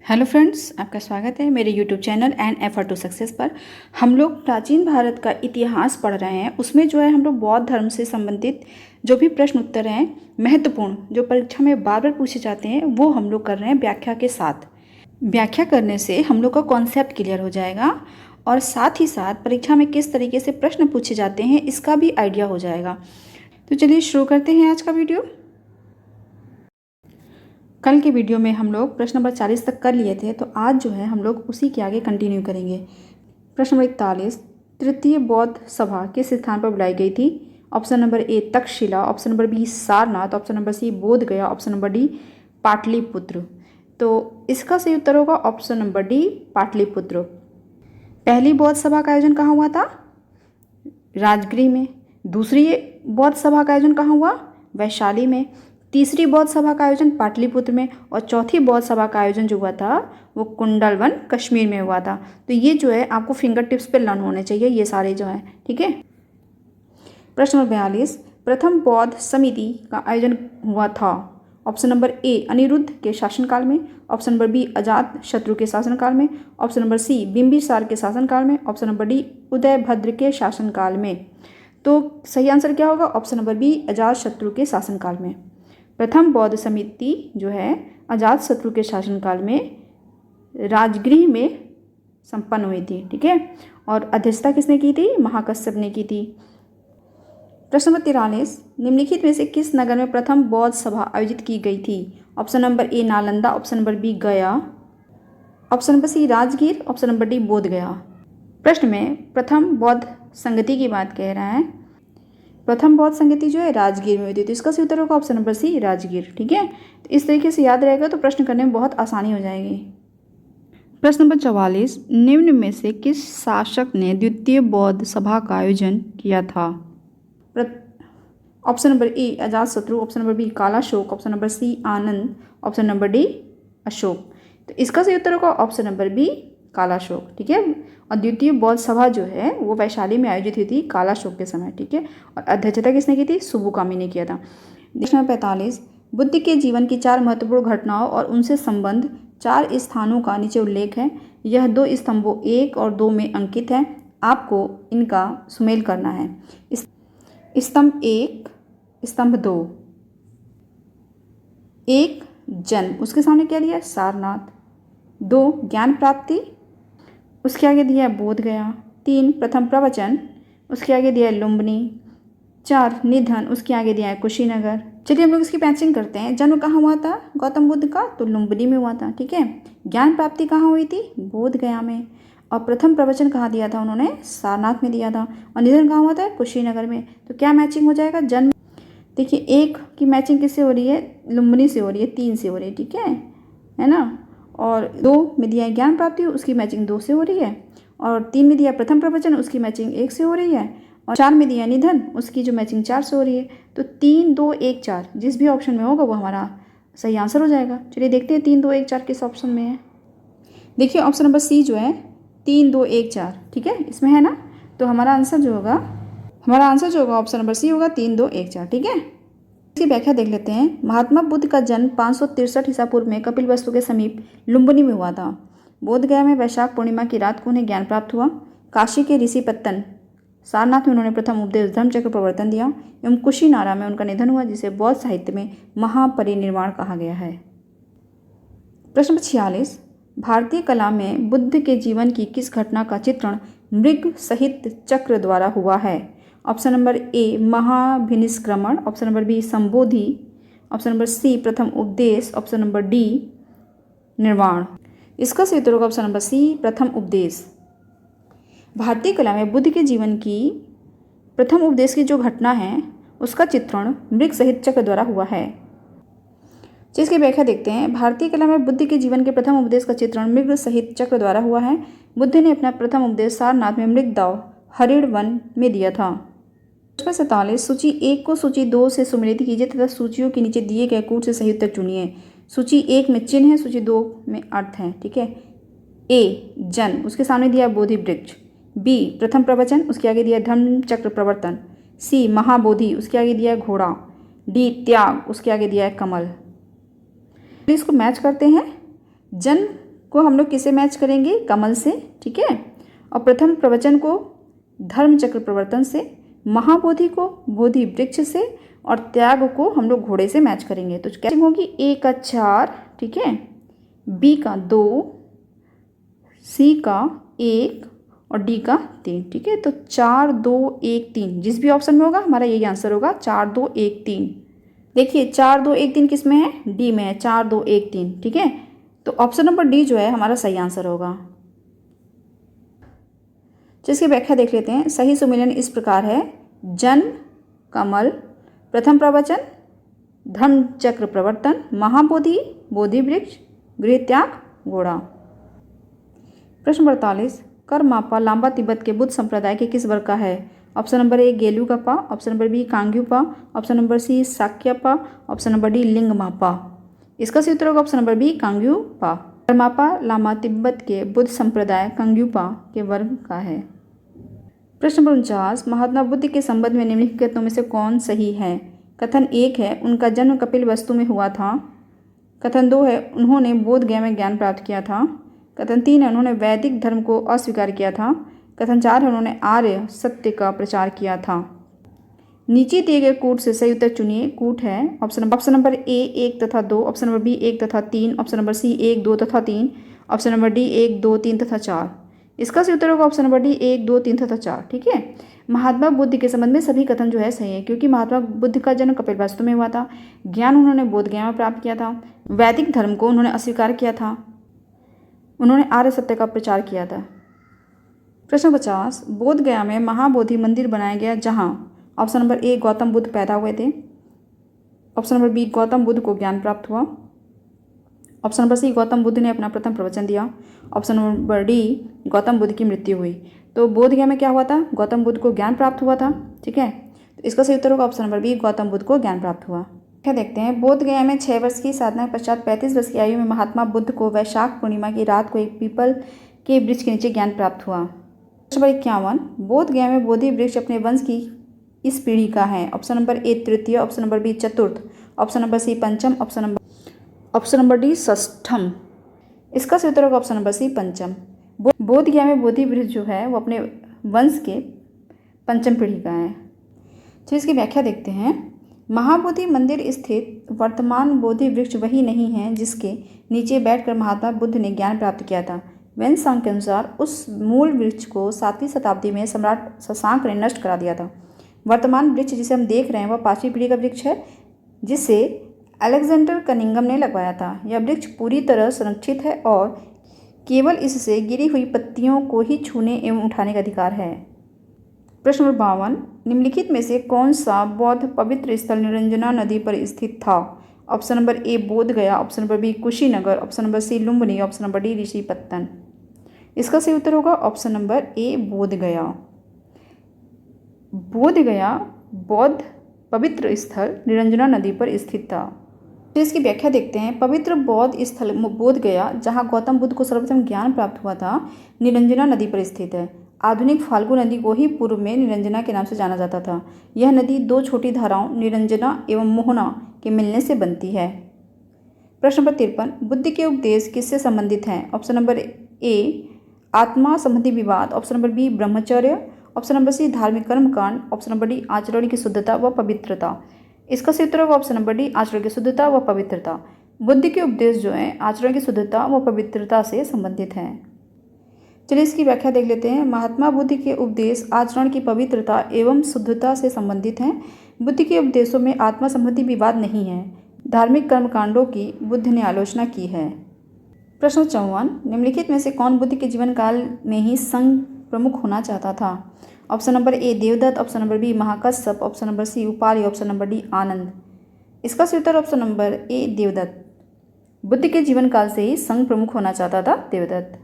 Hello friends, आपका स्वागत है मेरे YouTube channel an effort to success पर। हम लोग प्राचीन भारत का इतिहास पढ़ रहे हैं। उसमें जो है हम लोग बौद्ध धर्म से संबंधित जो भी प्रश्न उत्तर हैं महत्वपूर्ण, जो परीक्षा में बार बार पूछे जाते हैं, वो हम लोग कर रहे हैं व्याख्या के साथ। व्याख्या करने से हम लोग का कॉन्सेप्ट क्लियर हो जाएगा और साथ ही साथ परीक्षा में किस तरीके से प्रश्न पूछे जाते हैं इसका भी आइडिया हो जाएगा। तो चलिए शुरू करते हैं आज का वीडियो। कल के वीडियो में हम लोग प्रश्न नंबर 40 तक कर लिए थे, तो आज जो है हम लोग उसी के आगे कंटिन्यू करेंगे। प्रश्न नंबर 41, तृतीय बौद्ध सभा किस स्थान पर बुलाई गई थी? Option number A Takshashila, option number B Sarnath, option number C Bodh Gaya, option number D Pataliputra. तो इसका सही उत्तर होगा ऑप्शन नंबर डी पाटलिपुत्र। पहली बौद्ध सभा का आयोजन कहाँ हुआ था? राजगृह में। दूसरी बौद्ध सभा का आयोजन कहाँ हुआ? वैशाली में। तीसरी बौद्ध सभा का आयोजन पाटलिपुत्र में और चौथी बौद्ध सभा का आयोजन जो हुआ था वो कुंडलवन कश्मीर में हुआ था। तो ये जो है आपको फिंगर टिप्स पे लर्न होने चाहिए ये सारे जो हैं, ठीक है। प्रश्न नंबर 42, प्रथम बौद्ध समिति का आयोजन हुआ था? ऑप्शन नंबर ए अनिरुद्ध के शासनकाल में, ऑप्शन नंबर बी अजात शत्रु के शासनकाल में, ऑप्शन नंबर सी बिंबिसार के शासनकाल में, ऑप्शन नंबर डी उदयभद्र के शासनकाल में। तो सही आंसर क्या होगा? ऑप्शन नंबर बी अजात शत्रु के शासनकाल में। प्रथम बौद्ध समिति जो है अजातशत्रु के शासनकाल में राजगृह में संपन्न हुई थी, ठीक है। और अध्यक्षता किसने की थी? महाकश्यप ने की थी। प्रश्न नंबर 43, निम्नलिखित में से किस नगर में प्रथम बौद्ध सभा आयोजित की गई थी? Option number A Nalanda, option number B Gaya, option number C Rajgir, option number D Bodh Gaya. प्रश्न में प्रथम बौद्ध संगति की बात कह रहा है। प्रथम बौद्ध संगति जो है राजगीर में हुई थी, तो इसका सही उत्तर होगा ऑप्शन नंबर सी राजगीर, ठीक है। तो इस तरीके से याद रहेगा तो प्रश्न करने में बहुत आसानी हो जाएगी। प्रश्न नंबर 44, निम्न में से किस शासक ने द्वितीय बौद्ध सभा का आयोजन किया था? Option number A Ajatashatru, option number B Kalashoka, option number C Anand, option number D Ashok. तो इसका सही उत्तर होगा ऑप्शन नंबर बी कालाशोक, ठीक है। और द्वितीय बौद्ध सभा जो है वो वैशाली में आयोजित हुई थी कालाशोक के समय, ठीक है। और अध्यक्षता किसने की थी? सुबुकामी ने किया था। प्रश्न नंबर 45, बुद्ध के जीवन की 4 महत्वपूर्ण घटनाओं और उनसे संबंध 4 स्थानों का नीचे उल्लेख है। यह 2 स्तंभों 1 और 2 में अंकित है। आपको इनका सुमेल करना है। स्तंभ 1, स्तंभ 2। 1 जन्म, उसके सामने क्या दिया? सारनाथ। 2 ज्ञान प्राप्ति, उसके आगे दिया है बोध गया। 3 प्रथम प्रवचन, उसके आगे दिया है लुम्बिनी। 4 निधन, उसके आगे दिया है कुशीनगर। चलिए हम लोग इसकी मैचिंग करते हैं। जन्म कहाँ हुआ था गौतम बुद्ध का? तो लुम्बिनी में हुआ था, ठीक है। ज्ञान प्राप्ति कहाँ हुई थी? बोध गया में। और प्रथम प्रवचन कहाँ दिया था उन्होंने? सारनाथ में दिया था। और निधन कहाँ हुआ था? कुशीनगर में। तो क्या मैचिंग हो जाएगा? जन्म। देखिए 1 की मैचिंग किससे हो रही है? लुम्बिनी से हो रही है, 3 से हो रही है, ठीक है ना। और 2 में दिया है ज्ञान प्राप्ति, उसकी मैचिंग 2 से हो रही है। और 3 में दिया प्रथम प्रवचन, उसकी मैचिंग 1 से हो रही है। और 4 में दिया निधन, उसकी जो मैचिंग 4 से हो रही है। तो 3 2 1 4 जिस भी ऑप्शन में होगा वो हमारा सही आंसर हो जाएगा। चलिए देखते हैं 3 2 1 4 किस ऑप्शन में है। देखिए ऑप्शन नंबर सी जो है 3 2 1 4, ठीक है, इसमें है ना। तो हमारा आंसर जो होगा ऑप्शन नंबर सी होगा 3 2 1 4, ठीक है। इसकी व्याख्या देख लेते हैं। महात्मा बुद्ध का जन्म 563 ईसा पूर्व में कपिलवस्तु के समीप लुम्बिनी में हुआ था। बोध गया में वैशाख पूर्णिमा की रात को उन्हें ज्ञान प्राप्त हुआ। काशी के ऋषि पत्तन सारनाथ में उन्होंने प्रथम उपदेश धर्मचक्र प्रवर्तन दिया एवं कुशीनारा में उनका निधन हुआ, जिसे बौद्ध साहित्य में महापरिनिर्वाण कहा गया है। प्रश्न 46, भारतीय कला में बुद्ध के जीवन की किस घटना का चित्रण मृग सहित चक्र द्वारा हुआ है? ऑप्शन नंबर ए महाभिनिष्क्रमण, ऑप्शन नंबर बी संबोधि, ऑप्शन नंबर सी प्रथम उपदेश, ऑप्शन नंबर डी निर्वाण। इसका सही उत्तर होगा ऑप्शन नंबर सी प्रथम उपदेश। भारतीय कला में बुद्ध के जीवन की प्रथम उपदेश की जो घटना है उसका चित्रण मृग सहित चक्र द्वारा हुआ है। जिसकी व्याख्या देखते हैं। भारतीय कला में बुद्ध के जीवन के प्रथम उपदेश का चित्रण मृग सहित चक्र द्वारा हुआ है। बुद्ध ने अपना प्रथम उपदेश सारनाथ में मृगदाव हरिण वन में दिया था। 47, सूची 1 को सूची 2 से सुमेलित कीजिए तथा सूचियों के नीचे दिए गए कूट से सही उत्तर चुनिए। सूची 1 में चिन्ह है, सूची 2 में अर्थ है, ठीक है। ए जन्म, उसके सामने दिया बोधि वृक्ष। बी प्रथम प्रवचन, उसके आगे दिया धर्म चक्र प्रवर्तन। सी महाबोधि, उसके आगे दिया घोड़ा। डी त्याग, उसके आगे दिया है कमल। इसको मैच करते हैं। जन्म को हम लोग किसे मैच करेंगे? कमल से, ठीक है। और प्रथम प्रवचन को धर्म चक्र प्रवर्तन से, महाबोधि को बोधि वृक्ष से, और त्याग को हम लोग घोड़े से मैच करेंगे। तो क्या होगी? ए का 4, ठीक है, बी का 2, सी का 1 और डी का 3, ठीक है। तो 4 2 1 3 जिस भी ऑप्शन में होगा हमारा यही आंसर होगा, 4 2 1 3। देखिए 4 2 1 3 किस में है? डी में है, 4 2 1 3, ठीक है। तो ऑप्शन नंबर डी जो है हमारा सही आंसर होगा। जिसकी व्याख्या देख लेते हैं। सही सुमेलन इस प्रकार है: जन, कमल, प्रथम प्रवचन, धर्म चक्र प्रवर्तन, महाबोधि, बोधि वृक्ष, गृह त्याग, घोड़ा। प्रश्न 48, कर मापा लांबा तिब्बत के बुद्ध संप्रदाय के किस वर्ग का है? Option number A Gelugpa, option number B Kagyupa, option number C Sakyapa, option number D Lingmapa. इसका सही उत्तर होगा ऑप्शन नंबर बी कांग्युपा। कर मापा लामा तिब्बत के बुद्ध संप्रदाय कांग्युपा के वर्ग का है। प्रश्न नंबर 49, महात्मा बुद्ध के संबंध में निम्नलिखित कथनों में से कौन सही है? कथन 1 है उनका जन्म कपिलवस्तु में हुआ था। कथन 2 है उन्होंने बोध गया में ज्ञान प्राप्त किया था। कथन 3 है उन्होंने वैदिक धर्म को अस्वीकार किया था। कथन 4 है उन्होंने आर्य सत्य का प्रचार किया था। नीचे दिए गए कूट से सही उत्तर चुनिए। कूट है ऑप्शन नंबर ए 1 तथा 2, ऑप्शन नंबर बी 1 तथा 3, ऑप्शन नंबर सी 1 2 तथा 3, ऑप्शन नंबर डी 1 2 3 तथा 4। इसका सही उत्तर होगा ऑप्शन नंबर डी 1 2 3 तथा 4, ठीक है। महात्मा बुद्ध के संबंध में सभी कथन जो है सही है, क्योंकि महात्मा बुद्ध का जन्म कपिलवस्तु में हुआ था। ज्ञान उन्होंने बोध गया में प्राप्त किया था। वैदिक धर्म को उन्होंने अस्वीकार किया था। उन्होंने आर्य सत्य का प्रचार किया था। प्रश्न 50, बोध गया में महाबोधि मंदिर बनाया गया जहाँ option number A Gautam Buddha पैदा हुए थे, option number B Gautam Buddha को ज्ञान प्राप्त हुआ, option number C Gautam Buddha ने अपना प्रथम प्रवचन दिया, option number D Gautam Buddha की मृत्यु हुई। तो बोध गया में क्या हुआ था? गौतम बुद्ध को ज्ञान प्राप्त हुआ था, ठीक है। तो इसका सही उत्तर होगा option number B Gautam Buddha को ज्ञान प्राप्त हुआ। क्या देखते हैं। बोध गया में 6 वर्ष की साधना के पश्चात 35 वर्ष की आयु में महात्मा बुद्ध को वैशाख पूर्णिमा की रात को एक पीपल के वृक्ष के नीचे ज्ञान प्राप्त हुआ। प्रश्न नंबर 51, बोध गया में बोधि वृक्ष अपने वंश की इस पीढ़ी का है। ऑप्शन नंबर ए तृतीय, ऑप्शन नंबर बी चतुर्थ, ऑप्शन नंबर सी पंचम, ऑप्शन नंबर डी षष्ठम। इसका सही उत्तर होगा ऑप्शन नंबर सी पंचम। बोध गया में बोधि वृक्ष जो है वो अपने वंश के पंचम पीढ़ी का है। तो इसकी व्याख्या देखते हैं। महाबोधि मंदिर स्थित वर्तमान बोधि वृक्ष वही नहीं है जिसके नीचे बैठकर महात्मा बुद्ध ने ज्ञान प्राप्त किया था। वेनसांग के अनुसार उस मूल वृक्ष को 7वीं शताब्दी में सम्राट शशांक ने नष्ट करा दिया था। वर्तमान वृक्ष जिसे हम देख रहे हैं वह 5वीं पीढ़ी का वृक्ष है, जिसे अलेक्जेंडर कनिंगम ने लगवाया था। यह वृक्ष पूरी तरह संरक्षित है और केवल इससे गिरी हुई पत्तियों को ही छूने एवं उठाने का अधिकार है। प्रश्न नंबर 52, निम्नलिखित में से कौन सा बौद्ध पवित्र स्थल निरंजना नदी पर स्थित था? Option number A Bodh Gaya, option number B Kushinagar, option number C Lumbini, option number D Rishipattan. इसका सही उत्तर होगा ऑप्शन नंबर ए बोध गया। बोध गया बौद्ध पवित्र स्थल निरंजना नदी पर स्थित था। तो इसकी व्याख्या देखते हैं। पवित्र बौद्ध स्थल बोध गया जहाँ गौतम बुद्ध को सर्वप्रथम ज्ञान प्राप्त हुआ था, निरंजना नदी पर स्थित है। आधुनिक फाल्गु नदी को ही पूर्व में निरंजना के नाम से जाना जाता था। यह नदी 2 छोटी धाराओं निरंजना एवं मोहना के मिलने से बनती है। प्रश्न नंबर 53, बुद्ध के उपदेश किससे संबंधित हैं? ऑप्शन नंबर ए आत्मा संबंधी विवाद, ऑप्शन नंबर बी ब्रह्मचर्य, ऑप्शन नंबर सी धार्मिक कर्मकांड, ऑप्शन नंबर डी आचरण की शुद्धता व पवित्रता। इसका सही उत्तर होगा ऑप्शन नंबर डी आचरण की शुद्धता व पवित्रता। बुद्ध के उपदेश जो हैं आचरण की शुद्धता व पवित्रता से संबंधित हैं। चलिए इसकी व्याख्या देख लेते हैं। महात्मा बुद्ध के उपदेश आचरण की पवित्रता एवं शुद्धता से संबंधित हैं। बुद्ध के उपदेशों में आत्मा संबंधी विवाद नहीं है। धार्मिक कर्मकांडों की बुद्ध ने आलोचना की है। प्रश्न 54, निम्नलिखित में से कौन बुद्ध के जीवन काल में ही संघ प्रमुख होना चाहता था? Option number A Devadatta, option number B Mahakashyap, option number C Upali, option number D Anand. इसका सही उत्तर option number A Devadatta. Buddha के जीवन काल से ही संघ प्रमुख होना चाहता था देवदत्त।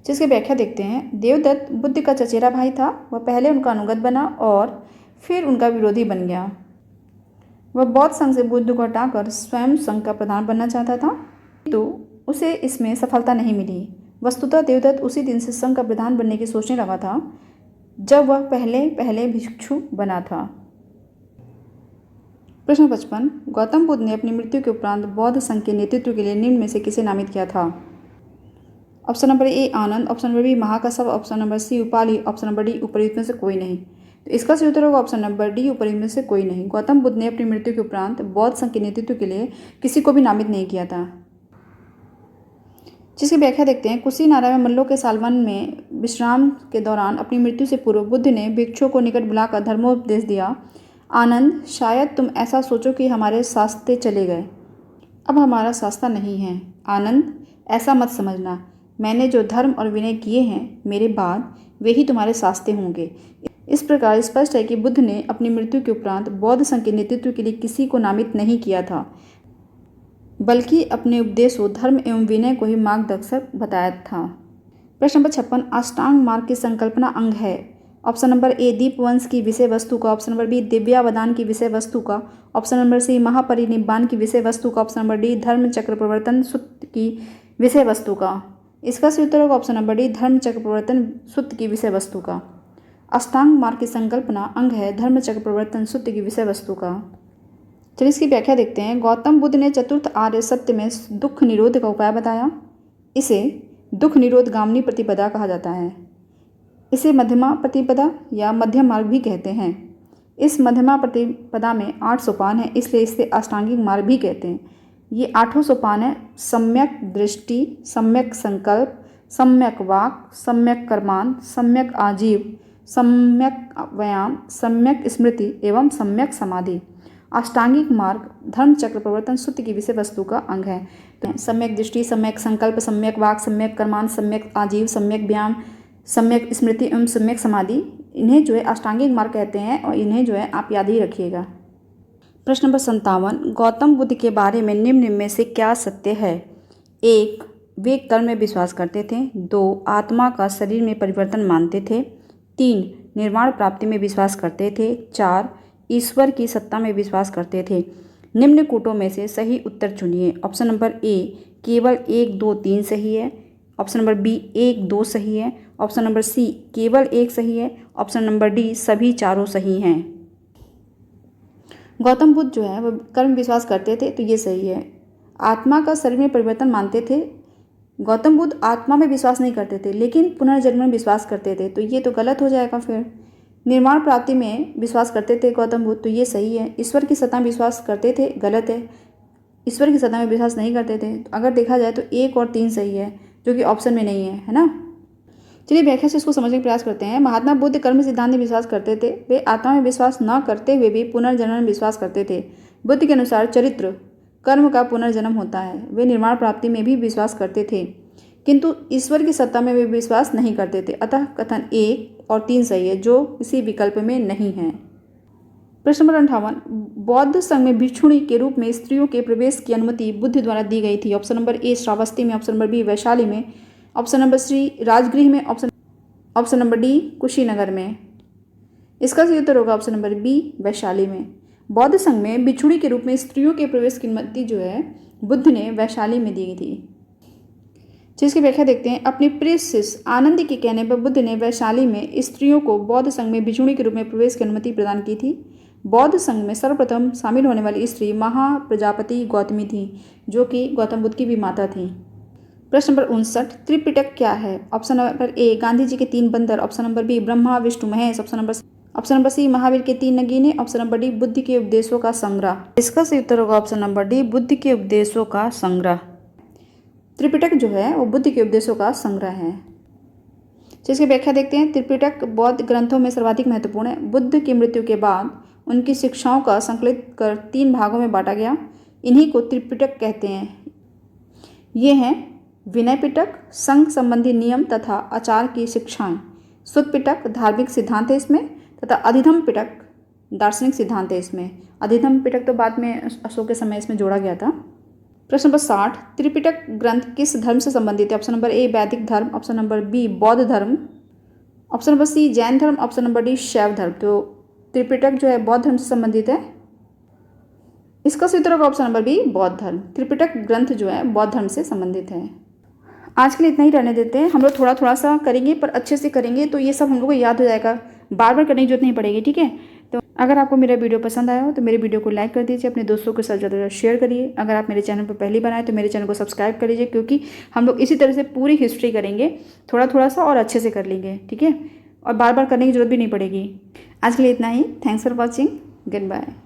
जिसकी व्याख्या देखते हैं। देवदत्त बुद्ध का चचेरा भाई था। वह पहले उनका अनुगत बना और फिर उनका विरोधी बन गया। वह बौद्ध संघ से बुद्ध को हटाकर स्वयं संघ का प्रधान बनना चाहता था, तो उसे इसमें सफलता नहीं मिली। वस्तुतः देवदत्त उसी दिन से संघ का प्रधान बनने की सोचने लगा था जब वह पहले भिक्षु बना था। प्रश्न 55, गौतम बुद्ध ने अपनी मृत्यु के उपरांत बौद्ध संघ के नेतृत्व के लिए निम्न में से किसे नामित किया था? Option number A Anand, option number B Mahakashyap, option number C Upali, option number D उपयुक्त में से कोई नहीं। तो इसका सही उत्तर होगा ऑप्शन नंबर डी उपयुक्त में से कोई नहीं। गौतम बुद्ध ने अपनी मृत्यु के उपरांत बौद्ध संघ के नेतृत्व के लिए किसी को भी नामित नहीं किया था। जिसकी व्याख्या देखते हैं। कुशीनारा में मल्लों के सालवन में विश्राम के दौरान अपनी मृत्यु से पूर्व बुद्ध ने भिक्षुओं को निकट बुलाकर धर्मोपदेश दिया। आनंद, शायद तुम ऐसा सोचो कि हमारे शास्त्र चले गए, अब हमारा शास्त्र नहीं है। आनंद, ऐसा मत समझना, मैंने जो धर्म और विनय किए हैं मेरे बाद वे ही तुम्हारे शास्त्र होंगे। इस प्रकार स्पष्ट है कि बुद्ध ने अपनी मृत्यु के उपरांत बौद्ध संघ के नेतृत्व के लिए किसी को नामित नहीं किया था, बल्कि अपने उपदेशों धर्म एवं विनय को ही मार्गदर्शक बताया था। प्रश्न नंबर 56, अष्टांग मार्ग की संकल्पना अंग है। ऑप्शन नंबर ए दीपवंश की विषय वस्तु का, ऑप्शन नंबर बी दिव्यावदान की विषय वस्तु का, ऑप्शन नंबर सी महापरिनिब्बाण की विषय वस्तु का, ऑप्शन नंबर डी धर्म चक्र प्रवर्तन सूत्र की विषय वस्तु का। इसका सही उत्तर होगा ऑप्शन नंबर डी धर्म चक्र प्रवर्तन सूत्र की विषय वस्तु का। अष्टांग मार्ग की संकल्पना अंग है धर्म चक्र प्रवर्तन सूत्र की विषय वस्तु का। चलिए इसकी व्याख्या देखते हैं। गौतम बुद्ध ने चतुर्थ आर्य सत्य में दुख निरोध का उपाय बताया। इसे दुख निरोध गामिनी प्रतिपदा कहा जाता है। इसे मध्यमा प्रतिपदा या मध्यम मार्ग भी कहते हैं। इस मध्यमा प्रतिपदा में 8 सोपान है, इसलिए इसे अष्टांगिक मार्ग भी कहते हैं। ये 8 सोपान है: सम्यक दृष्टि, सम्यक संकल्प, सम्यक वाक, सम्यक कर्मांत, सम्यक आजीव, सम्यक व्यायाम, सम्यक स्मृति एवं सम्यक समाधि। अष्टांगिक मार्ग धर्म चक्र प्रवर्तन सूत्र की विषय वस्तु का अंग है। तो सम्यक दृष्टि, सम्यक संकल्प, सम्यक वाक, सम्यक कर्मांत, सम्यक आजीव, सम्यक व्यायाम, सम्यक स्मृति एवं सम्यक समाधि, इन्हें जो है अष्टांगिक मार्ग कहते हैं और इन्हें जो है आप याद ही रखिएगा। प्रश्न नंबर 57, गौतम बुद्ध के बारे में निम्न में से क्या सत्य है? 1, वे कर्म में विश्वास करते थे। 2, आत्मा का शरीर में परिवर्तन मानते थे। 3, निर्वाण प्राप्ति में विश्वास करते थे। 4, ईश्वर की सत्ता में विश्वास करते थे। निम्न कूटों में से सही उत्तर चुनिए। ऑप्शन नंबर ए केवल 1, 2, 3 सही है। ऑप्शन नंबर बी 1, 2 सही है। ऑप्शन नंबर सी केवल 1 सही है। ऑप्शन नंबर डी सभी चारों सही हैं। गौतम बुद्ध जो है वो कर्म विश्वास करते थे, तो ये सही है। आत्मा का शरीर में परिवर्तन मानते थे। गौतम बुद्ध आत्मा में विश्वास नहीं करते थे, लेकिन पुनर्जन्म में विश्वास करते थे, तो ये तो गलत हो जाएगा। फिर निर्वाण प्राप्ति में विश्वास करते थे गौतम बुद्ध, तो ये सही है। ईश्वर की सत्ता में विश्वास करते थे, गलत है। ईश्वर की सत्ता में विश्वास नहीं करते थे। तो अगर देखा जाए तो 1 और 3 सही है, जो कि ऑप्शन में नहीं है ना। चलिए व्याख्या से इसको समझने का प्रयास करते हैं। महात्मा बुद्ध कर्म सिद्धांत में विश्वास करते थे। वे आत्मा में विश्वास न करते हुए भी पुनर्जन्म में विश्वास करते थे। बुद्ध के अनुसार चरित्र कर्म का पुनर्जन्म होता है। वे निर्वाण प्राप्ति में भी विश्वास करते थे, किंतु ईश्वर की सत्ता में वे विश्वास नहीं करते थे। अतः कथन 1 और 3 सही है, जो किसी विकल्प में नहीं है। प्रश्न नंबर 58, बौद्ध संघ में भिक्षुणी के रूप में स्त्रियों के प्रवेश की अनुमति बुद्ध द्वारा दी गई थी। ऑप्शन नंबर ए श्रावस्ती में, ऑप्शन नंबर बी वैशाली में, ऑप्शन नंबर सी राजगृह में, ऑप्शन नंबर डी कुशीनगर में। इसका सही उत्तर होगा ऑप्शन नंबर बी वैशाली में। बौद्ध संघ में भिक्षुणी के रूप में स्त्रियों के प्रवेश की अनुमति जो है बुद्ध ने वैशाली में दी थी। जिसकी व्याख्या देखते हैं। अपने प्रिय शिष्य आनंद के कहने पर बुद्ध ने वैशाली में स्त्रियों को बौद्ध संघ में भिक्षुणी के रूप में प्रवेश की अनुमति प्रदान की थी। बौद्ध संघ में सर्वप्रथम शामिल होने वाली स्त्री महाप्रजापति गौतमी थी, जो कि गौतम बुद्ध की भी माता थी। प्रश्न नंबर 59, त्रिपिटक क्या है? Option number A Gandhi ji के 3 बंदर, option number B Brahma Vishnu Mahesh, option number C Mahavir के 3 नगीने, ऑप्शन नंबर डी बुद्ध के उपदेशों का संग्रह। इसका सही उत्तर होगा ऑप्शन नंबर डी बुद्ध के उपदेशों का संग्रह। त्रिपिटक जो है वो बुद्ध के उपदेशों का संग्रह है। जिसकी व्याख्या देखते हैं। त्रिपिटक बौद्ध ग्रंथों में सर्वाधिक महत्वपूर्ण है। बुद्ध की मृत्यु के बाद उनकी शिक्षाओं का संकलित कर 3 भागों में बांटा गया। इन्हीं को त्रिपिटक कहते हैं। ये हैं विनय पिटक, संघ संबंधी नियम तथा आचार की शिक्षाएं। सुत्त पिटक धार्मिक सिद्धांत है इसमें, तथा अधिधम पिटक दार्शनिक सिद्धांत है इसमें। अधिधम पिटक तो बाद में अशोक के समय इसमें जोड़ा गया था। प्रश्न नंबर 60, त्रिपिटक ग्रंथ किस धर्म से संबंधित है? ऑप्शन नंबर ए वैदिक धर्म, ऑप्शन नंबर बी बौद्ध धर्म, ऑप्शन नंबर सी जैन धर्म, ऑप्शन नंबर डी शैव धर्म। तो त्रिपिटक जो है बौद्ध धर्म से संबंधित है। इसका सही उत्तर होगा ऑप्शन नंबर बी बौद्ध धर्म। त्रिपिटक ग्रंथ जो है बौद्ध धर्म से संबंधित है। आज के लिए इतना ही रहने देते हैं। हम लोग थोड़ा थोड़ा सा करेंगे, पर अच्छे से करेंगे, तो ये सब हम लोग को याद हो जाएगा। बार बार करने की जरूरत नहीं पड़ेगी, ठीक है। तो अगर आपको मेरा वीडियो पसंद आया हो तो मेरे वीडियो को लाइक कर दीजिए, अपने दोस्तों के साथ ज़्यादा से ज़्यादा शेयर करिए। अगर आप मेरे चैनल पर पहली बार आए तो मेरे चैनल को सब्सक्राइब कर लीजिए, क्योंकि हम लोग इसी तरह से पूरी हिस्ट्री करेंगे, थोड़ा थोड़ा सा और अच्छे से कर लेंगे, ठीक है। और बार बार करने की जरूरत भी नहीं पड़ेगी। आज के लिए इतना ही। Thanks for watching. Good bye.